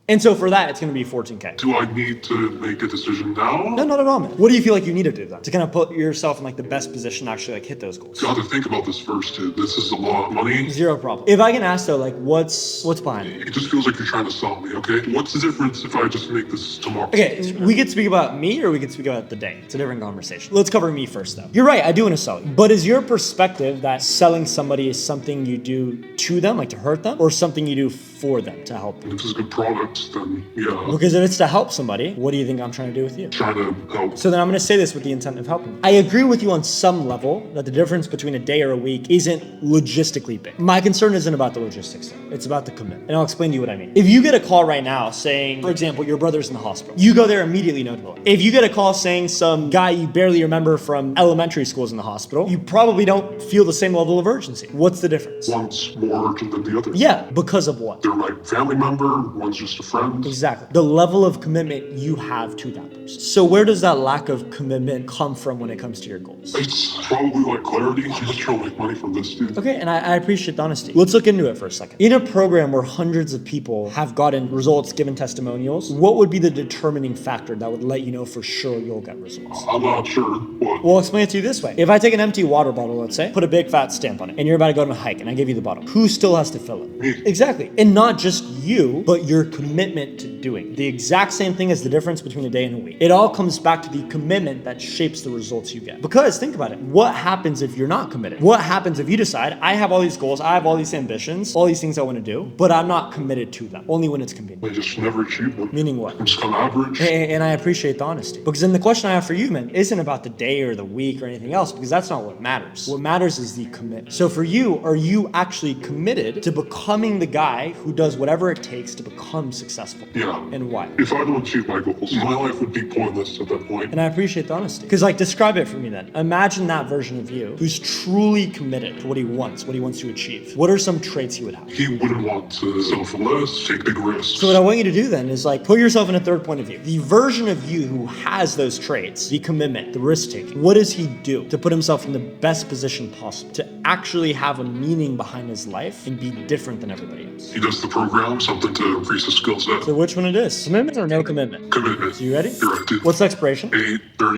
And so for that, it's going to be 14K. Do I need to make a decision now? No, not at all, man. What do you feel like you need to do then to kind of put yourself in like the best position to actually like hit those goals? Got to think about this first, dude. This is a lot of money. Zero problem. If I can ask though, like what's behind it? It just feels like you're trying to sell me, okay? What's the difference if I just make this tomorrow? Okay, we could speak about me or we could speak about the day. It's a different conversation. Let's cover me first though. You're right, I do want to sell you. But is your perspective that selling somebody is something you do to them, like to hurt them, or something you do for them to help them? If it's a good product, then yeah. Because if it's to help somebody, what do you think I'm trying to do with you? Trying to help. So then I'm going to say this with the intent of helping. I agree with you on some level that the difference between a day or a week isn't logistically big. My concern isn't about the logistics though. It's about the commitment. And I'll explain to you what I mean. If you get a call right now saying, for example, your brother's in the hospital, you go there immediately, no delay. If you get a call saying some guy you barely remember from elementary school is in the hospital, you probably don't feel the same level of urgency. What's the difference? One's more urgent than the other. Yeah, because of what? They're my family member, one's just a friend. Exactly. The level of commitment you have to that person. So where does that lack of commitment come from when it comes to your goals? It's probably like clarity. I'm just trying to make money from this, dude. Okay, and I appreciate the honesty. Let's look into it for a second. In a program where hundreds of people have gotten results, given testimonials, what would be the determining factor that would let you know for sure you'll get results? I'm not sure what. Well, I'll explain it to you this way. If I take an empty water bottle, let's say, put a big fat stamp on it, and you're about to go on a hike, and I give you the bottle, who still has to fill it? Me. Exactly. And not just you, but your commitment to doing. The exact same thing as the difference between a day and a week. It all comes back to the commitment that shapes the results you get. Because think about it. What happens if you're not committed? What happens if you decide, I have all these goals, I have all these ambitions, all these things I want to do, but I'm not committed to them, only when it's convenient? I just never achieve them. Meaning what? I'm just kind of average. And I appreciate the honesty. Because then the question I have for you, man, isn't about the day or the week or anything else, because that's not what matters. What matters is the commitment. So for you, are you actually committed to becoming the guy who does whatever it takes to become successful? Yeah. And why? If I don't achieve my goals, my life would be pointless at that point. And I appreciate the honesty. Because like, describe it for me then. Imagine that version of you who's truly committed to what he wants to achieve. What are some traits he would have? He wouldn't want to settle for less, take big risks. So what I want you to do then is like, put yourself in a third point of view. The version of you who has those traits, the commitment, the risk taking, what does he do to put himself in the best position possible to actually have a meaning behind his life and be different than everybody else? He does the program, something to increase his skill set. So which one it is? Commitment or no commitment? Commitment. So you ready? You're right, dude. What's the expiration? 8:30.